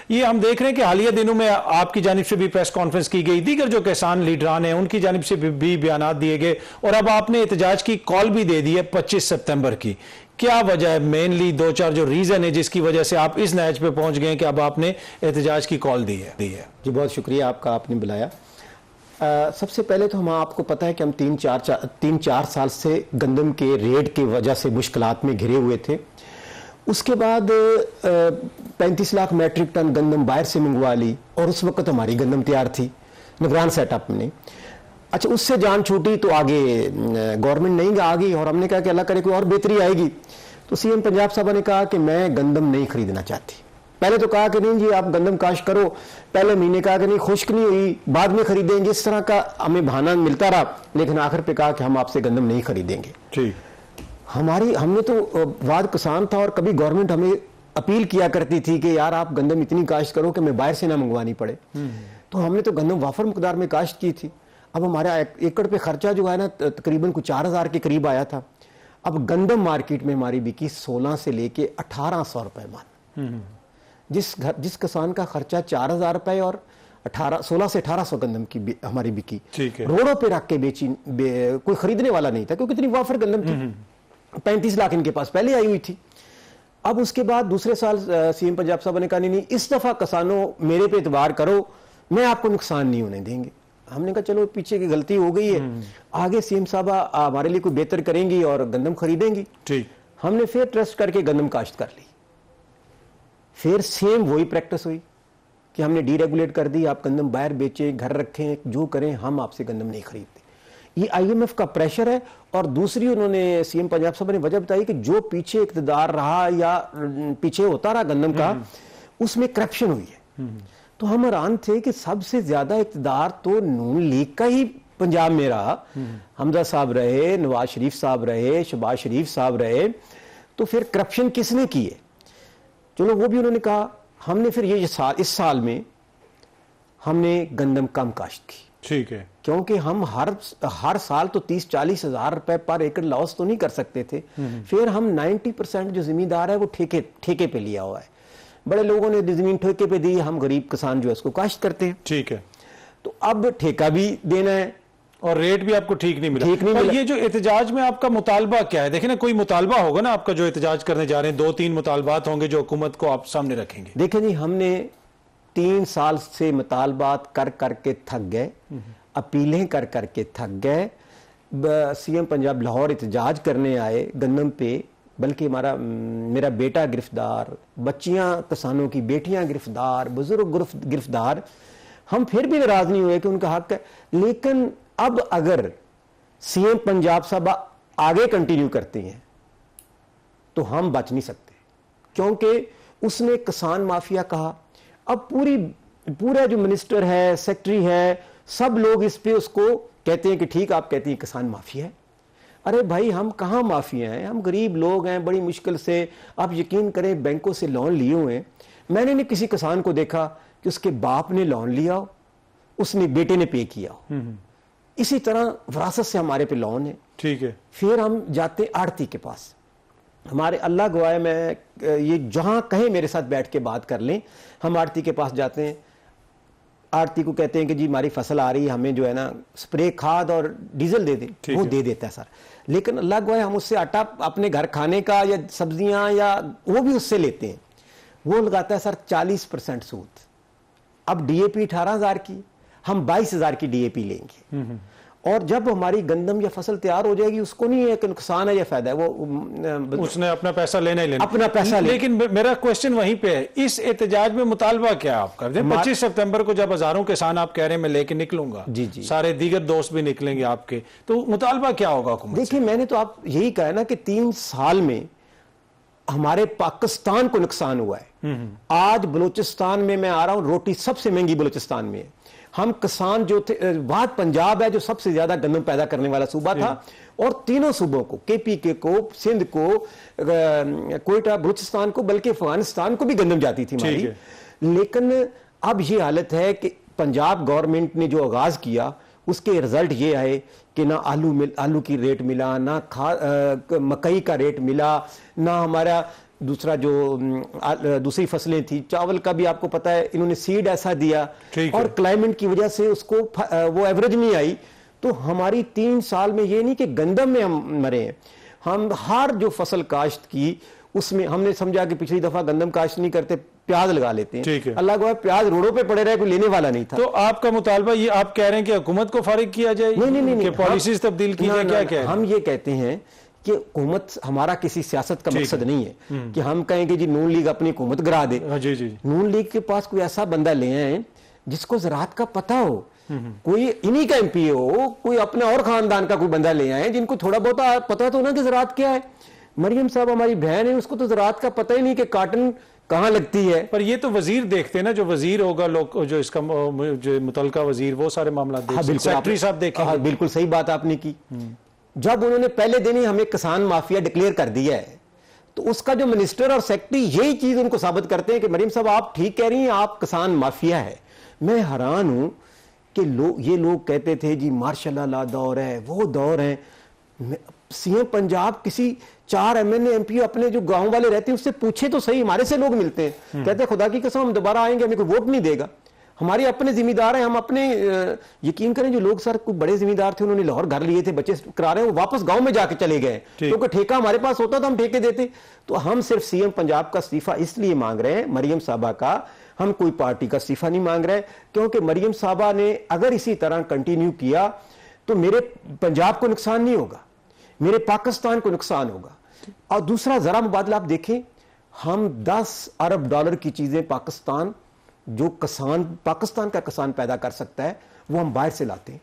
ये हम देख रहे हैं कि हालिया दिनों में आपकी जानिब से भी प्रेस कॉन्फ्रेंस की गई, दीगर जो किसान लीडरान हैं उनकी जानिब से भी बयान दिए गए, और अब आपने एहतजाज की कॉल भी दे दी है 25 सितंबर की। क्या वजह है, मेनली दो चार जो रीजन है जिसकी वजह से आप इस नहज पे पहुंच गए कि अब आपने एहतजाज की कॉल दी है? जी बहुत शुक्रिया आपका, आपने बुलाया। सबसे पहले तो हम आपको पता है कि हम तीन चार साल से गंदम के रेट की वजह से मुश्किलात में घिरे हुए थे। उसके बाद 35 लाख मैट्रिक टन गंदम बाहर से मंगवा ली, और उस वक्त हमारी गंदम तैयार थी निगरान सेटअप में। अच्छा, उससे जान छूटी तो आगे गवर्नमेंट नहीं आ गई, और हमने कहा कि अल्लाह करे कोई और बेहतरी आएगी। तो सीएम पंजाब साहब ने कहा कि मैं गंदम नहीं खरीदना चाहती। पहले तो कहा कि नहीं जी आप गंदम काश्त करो, पहले महीने कहा कि नहीं खुश्क नहीं हुई, बाद में खरीदेंगे। इस तरह का हमें बहाना मिलता रहा, लेकिन आखिर पे कहा कि हम आपसे गंदम नहीं खरीदेंगे। ठीक, हमने तो वाद किसान था, और कभी गवर्नमेंट हमें अपील किया करती थी कि यार आप गंदम इतनी काश्त करो कि मैं बाहर से ना मंगवानी पड़े। तो हमने तो गंदम वाफर मकदार में काश्त की थी। अब हमारा एकड़ पे खर्चा जो है ना तकरीबन कुछ 4000 के करीब आया था। अब गंदम मार्केट में हमारी बिकी 16 से लेके 1800 रुपए मन। जिस किसान का खर्चा 4000 रुपए और 16 से 1800 गंदम की हमारी बिकी, रोडों पे रख के बेची, कोई खरीदने वाला नहीं था क्योंकि इतनी वाफर गंदम थी। 35 लाख इनके पास पहले आई हुई थी। अब उसके बाद दूसरे साल सीएम पंजाब साहब ने कहा नहीं इस दफा किसानों मेरे पे एतबार करो, मैं आपको नुकसान नहीं होने देंगे। हमने कहा चलो पीछे की गलती हो गई है, आगे सीएम साहब हमारे लिए कोई बेहतर करेंगी और गंदम खरीदेंगी। ठीक, हमने फिर ट्रस्ट करके गंदम काश्त कर ली। फिर सेम वही प्रैक्टिस हुई कि हमने डीरेगुलेट कर दी, आप गंदम बाहर बेचें, घर रखें, जो करें, हम आपसे गंदम नहीं खरीदते। ये आईएमएफ का प्रेशर है। और दूसरी उन्होंने सीएम पंजाब साहब ने वजह बताई कि जो पीछे इक़्तिदार रहा या पीछे होता रहा गंदम का, उसमें करप्शन हुई है। तो हम हैरान थे कि सबसे ज्यादा इक़्तिदार तो नून लीग का ही पंजाब में रहा। हमजा साहब रहे, नवाज शरीफ साहब रहे, शहबाज शरीफ साहब रहे, तो फिर करप्शन किसने की है? चलो वो भी उन्होंने कहा। हमने फिर इस साल में हमने गंदम कम काश्त की। ठीक है, क्योंकि हम हर साल तो 30-40 हजार रुपए पर एकड़ लॉस तो नहीं कर सकते थे। फिर हम 90% जो जिम्मेदार है वो ठेके पे लिया हुआ है। बड़े लोगों ने जमीन ठेके पे दी, हम गरीब किसान जो है उसको काश्त करते हैं। ठीक है, तो अब ठेका भी देना है और रेट भी आपको ठीक नहीं मिला। और ये जो एहतजाज में आपका मुतालबा क्या है? देखिए ना, कोई मुतालबा होगा ना आपका जो एहतजाज करने जा रहे हैं, 2-3 मुतालबात होंगे जो हुकूमत को आप सामने रखेंगे। देखिए जी, हमने 3 साल से मुतालबात कर करके थक गए, अपीलें कर करके थक गए। सीएम पंजाब लाहौर एहतजाज करने आए गंदम पे, बल्कि मेरा बेटा गिरफ्तार, बच्चियां किसानों की बेटियां गिरफ्तार, बुजुर्ग गिरफ्तार। हम फिर भी नाराज नहीं हुए कि उनका हक है। लेकिन अब अगर सीएम पंजाब साहब आगे कंटिन्यू करते हैं तो हम बच नहीं सकते, क्योंकि उसने किसान माफिया कहा। अब पूरा जो मिनिस्टर है, सेक्रेटरी है, सब लोग इस पे उसको कहते हैं कि ठीक, आप कहती हैं किसान माफिया है। अरे भाई, हम कहाँ माफिया हैं? हम गरीब लोग हैं, बड़ी मुश्किल से, आप यकीन करें, बैंकों से लोन लिए हुए हैं। मैंने नहीं किसी किसान को देखा कि उसके बाप ने लोन लिया हो, उसने बेटे ने पे किया हो। इसी तरह विरासत से हमारे पे लोन है। ठीक है, फिर हम जाते आड़ती के पास। हमारे अल्लाह गवाह है, मैं ये जहां कहीं मेरे साथ बैठ के बात कर लें, हम आड़ती के पास जाते हैं। आड़ती को कहते हैं कि जी हमारी फसल आ रही है, हमें जो है ना स्प्रे खाद और डीजल दे दें। वो दे देता है सर, लेकिन अल्लाह गवाह हम उससे आटा अपने घर खाने का या सब्जियां या वो भी उससे लेते हैं। वो लगाता है सर 40% सूद। अब डीएपी 18,000 की, हम 22,000 की डीएपी लेंगे। और जब हमारी गंदम या फसल तैयार हो जाएगी, उसको नहीं है कि नुकसान है या फायदा है, वो उसने अपना पैसा लेना ही लेना, अपना पैसा लेकिन मेरा क्वेश्चन वहीं पे है, इस एहतजाज में मुतालबा क्या है आपका? 25 सितंबर को जब हजारों किसान आप कह रहे हैं मैं लेके निकलूंगा, जी, सारे दीगर दोस्त भी निकलेंगे आपके, तो मुतालबा क्या होगा हुकूमत से? देखिए, मैंने तो आप यही कहा ना कि 3 साल में हमारे पाकिस्तान को नुकसान हुआ है। आज बलूचिस्तान में मैं आ रहा हूं, रोटी सबसे महंगी बलूचिस्तान में है। हम किसान जो थे, वाद पंजाब है जो सबसे ज्यादा गंदम पैदा करने वाला सूबा था, और तीनों सूबों को, केपीके को, सिंध को, कोयटा, बलूचिस्तान को, बल्कि अफगानिस्तान को भी गंदम जाती थी हमारी। लेकिन अब ये हालत है कि पंजाब गवर्नमेंट ने जो आगाज किया, उसके रिजल्ट ये आए कि ना आलू की रेट मिला, ना मकई का रेट मिला, ना हमारा दूसरा जो दूसरी फसलें थी, चावल का भी आपको पता है इन्होंने सीड ऐसा दिया और क्लाइमेट की वजह से उसको वो एवरेज नहीं आई। तो हमारी 3 साल में ये नहीं कि गंदम में हम मरे हैं, हम हर जो फसल काश्त की उसमें हमने समझा कि पिछली दफा गंदम काश्त नहीं करते, प्याज लगा लेते हैं। अल्लाह को प्याज रोडों पे पड़े रहे, कोई लेने वाला नहीं था। तो आपका मुतालबा ये आप कह रहे हैं कि हुकूमत को फारिग किया जाए? नहीं, पॉलिसीज तब्दील की जाए? क्या कह रहे हैं? हम ये कहते हैं कि हुकूमत, हमारा किसी सियासत का मकसद नहीं है कि हम कहें कि जी नून लीग अपनी हुकूमत गिरा दे। नून लीग के पास कोई ऐसा बंदा ले आए जिसको ज़राअत का पता हो, कोई इन्हीं का एमपी हो, कोई अपने और खानदान का कोई बंदा ले आए जिनको थोड़ा बहुत पता तो ना कि ज़राअत क्या है। मरियम साहब हमारी बहन है, उसको तो ज़राअत का पता ही नहीं कि काटन कहाँ लगती है। पर ये तो वजीर देखते हैं ना, जो वजीर होगा, लोग जो इसका जो मुतलका वजीर, वो सारे मामला सेक्रेटरी साहब देखेंगे। बिल्कुल सही बात आपने की। जब उन्होंने पहले दिन ही हमें किसान माफिया डिक्लेयर कर दिया है, तो उसका जो मिनिस्टर और सेक्रेटरी यही चीज उनको साबित करते हैं कि मरियम साहब आप ठीक कह रही हैं, आप किसान माफिया है। मैं हैरान हूं कि ये लोग कहते थे जी मार्शल लॉ दौर है, वो दौर है। सीएम पंजाब किसी 4 एमएनए एमपी अपने जो गांव वाले रहते हैं उससे पूछे तो सही, हमारे से लोग मिलते हैं, कहते हैं खुदा की कसम हम दोबारा आएंगे, हमें कोई वोट नहीं देगा, हमारे अपने जिम्मेदार हैं, हम अपने यकीन करें जो लोग सर कोई बड़े जिम्मेदार थे, उन्होंने लाहौर घर लिए थे, बच्चे करा रहे हैं, वो वापस गांव में जाके चले गए, क्योंकि ठेका हमारे पास होता तो हम ठेके देते। तो हम सिर्फ सीएम पंजाब का इस्तीफा इसलिए मांग रहे हैं, मरियम साहबा का, हम कोई पार्टी का इस्तीफा नहीं मांग रहे, क्योंकि मरियम साहबा ने अगर इसी तरह कंटिन्यू किया तो मेरे पंजाब को नुकसान नहीं होगा, मेरे पाकिस्तान को नुकसान होगा। और दूसरा जरा मुबादला आप देखें, हम 10 अरब डॉलर की चीजें पाकिस्तान, जो पाकिस्तान का किसान पैदा कर सकता है, वो हम बाहर से लाते हैं,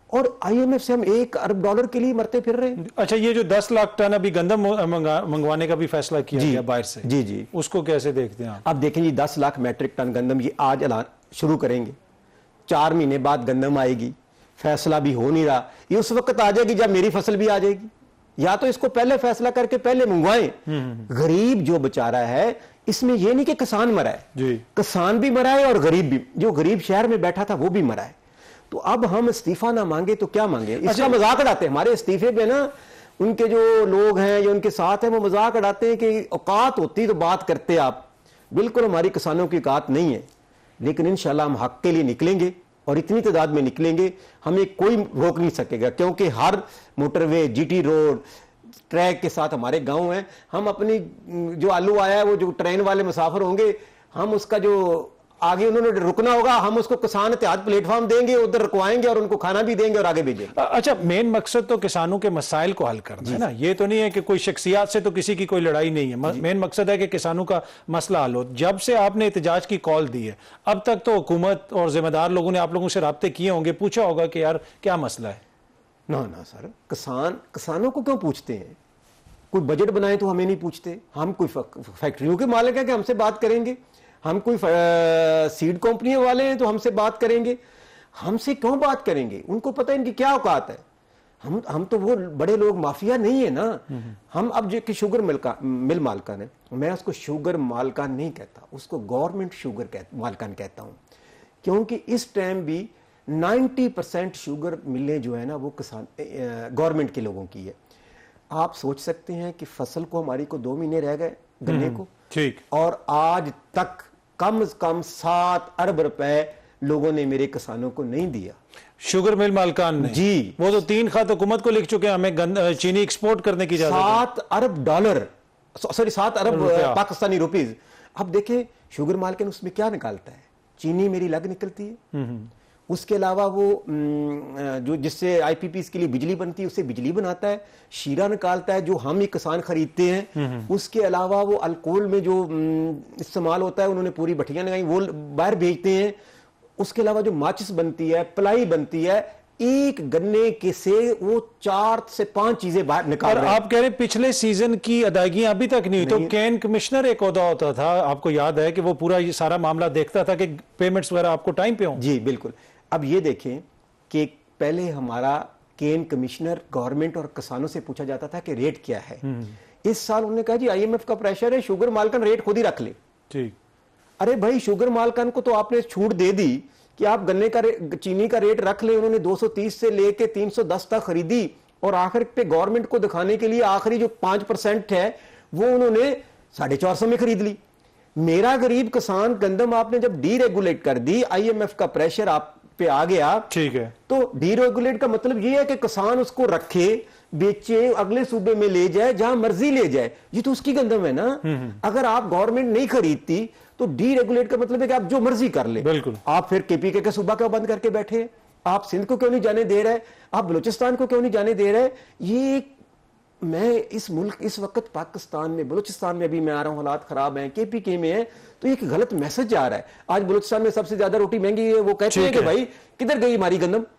और आईएमएफ से हम 1 अरब डॉलर के लिए मरते फिर रहे हैं। अच्छा, ये जो 10 लाख टन अभी गंदम मंगवाने का भी फैसला किया गया बाहर से, जी, उसको कैसे देखते हैं आप? अब देखें जी, 10 लाख मैट्रिक टन गंदम ये आज ऐलान शुरू करेंगे, 4 महीने बाद गंदम आएगी, फैसला भी हो नहीं रहा, ये उस वक्त आ जाएगी जब मेरी फसल भी आ जाएगी। या तो इसको पहले फैसला करके पहले मंगवाएं। गरीब जो बेचारा है, इसमें यह नहीं कि किसान मरा है, किसान भी मरा है और गरीब भी, जो गरीब शहर में बैठा था वो भी मरा है। तो अब हम इस्तीफा ना मांगे तो क्या मांगे? इसका मजाक उड़ाते हैं, हमारे इस्तीफे पे ना उनके जो लोग हैं जो उनके साथ हैं वो मजाक उड़ाते हैं कि औकात होती तो बात करते आप। बिल्कुल हमारी किसानों की औकात नहीं है, लेकिन इंशाल्लाह हम हक के लिए निकलेंगे और इतनी तादाद में निकलेंगे, हमें कोई रोक नहीं सकेगा, क्योंकि हर मोटरवे, जीटी रोड, ट्रैक के साथ हमारे गांव हैं। हम अपनी जो आलू आया है, वो जो ट्रेन वाले मुसाफिर होंगे, हम उसका जो आगे उन्होंने रुकना होगा, हम उसको किसान एहतियात प्लेटफॉर्म देंगे, उधर रुकवाएंगे और उनको खाना भी देंगे और आगे भेजेंगे। अच्छा, मेन मकसद तो किसानों के मसाइल को हल करना है ना, ये तो नहीं है कि कोई शख्सियात से तो किसी की कोई लड़ाई नहीं है, मेन मकसद है कि किसानों का मसला हल हो। जब से आपने एहतजाज की कॉल दी है, अब तक तो हुकूमत और जिम्मेदार लोगों ने आप लोगों से राब्ते किए होंगे, पूछा होगा कि यार क्या मसला है? ना सर, किसानों को क्यों पूछते हैं? कोई बजट बनाए तो हमें नहीं पूछते, हम कोई फैक्ट्रियों के मालिक हैं कि हमसे बात करेंगे, हम कोई सीड कंपनी वाले हैं तो हमसे बात करेंगे, हमसे क्यों बात करेंगे? उनको पता है इनकी क्या औकात है। हम तो वो बड़े लोग माफिया नहीं है ना। हम अब जो कि शुगर मिल मालकान है, मैं उसको शुगर मालकान नहीं कहता, उसको गवर्नमेंट शुगर मालकान कहता हूं, क्योंकि इस टाइम भी 90% शुगर मिलें जो है ना वो किसान गवर्नमेंट के लोगों की है। आप सोच सकते हैं कि फसल को हमारी को 2 महीने रह गए गन्ने को, ठीक, और आज तक कम से कम 7 अरब रुपए लोगों ने मेरे किसानों को नहीं दिया। शुगर मिल मालकान ने जी, वो तो 3 खत हुकूमत को लिख चुके हैं, हमें चीनी एक्सपोर्ट करने की इजाजत है। 7 अरब डॉलर, सॉरी 7 अरब पाकिस्तानी रुपीज। अब देखें शुगर मालकान उसमें क्या निकालता है, चीनी मेरी अलग निकलती है, उसके अलावा वो जो जिससे आईपीपी के लिए बिजली बनती है उससे बिजली बनाता है, शीरा निकालता है जो हम ही किसान खरीदते हैं, उसके अलावा वो अल्कोहल में जो इस्तेमाल होता है उन्होंने पूरी भट्टियां लगाई वो बाहर भेजते हैं, उसके अलावा जो माचिस बनती है, प्लाई बनती है, एक गन्ने के से वो 4 से 5 चीजें बाहर निकाल रहे हैं। आप कह रहे पिछले सीजन की अदायगियां अभी तक नहीं हुई, तो कैन कमिश्नर एक ओहदा होता था, आपको याद है कि वो पूरा ये सारा मामला देखता था कि पेमेंट्स वगैरह आपको टाइम पे हो? जी बिल्कुल। अब ये देखें कि पहले हमारा केन कमिश्नर गवर्नमेंट और किसानों से पूछा जाता था कि रेट क्या है। इस साल उन्होंने कहा जी आईएमएफ का प्रेशर है, शुगर मालकन रेट खुद ही रख ले। ठीक, अरे भाई शुगर मालकन को तो आपने छूट दे दी कि आप गन्ने का चीनी का रेट रख ले, उन्होंने 230 से लेके 310 तक खरीदी, और आखिर पे गवर्नमेंट को दिखाने के लिए आखिरी जो 5% है वो उन्होंने 450 में खरीद ली। मेरा गरीब किसान गंदम आपने जब डीरेगुलेट कर दी, IMF का प्रेशर आप पे आ गया, ठीक है, तो डीरेगुलेट का मतलब ये है कि किसान उसको रखे, बेचे, अगले सूबे में ले जाए, जहां मर्जी ले जाए, ये तो उसकी गंदम है ना। अगर आप गवर्नमेंट नहीं खरीदती तो डीरेगुलेट का मतलब है कि आप जो मर्जी कर ले। बिल्कुल। आप फिर KPK का सूबा क्यों बंद करके बैठे? आप सिंध को क्यों नहीं जाने दे रहे? आप बलूचिस्तान को क्यों नहीं जाने दे रहे? ये मैं इस मुल्क इस वक्त पाकिस्तान में, बलूचिस्तान में अभी मैं आ रहा हूं, हालात खराब हैं, KPK में है, तो एक गलत मैसेज आ रहा है। आज बलूचिस्तान में सबसे ज्यादा रोटी महंगी है, वो कहते हैं कि भाई किधर गई हमारी गंदम?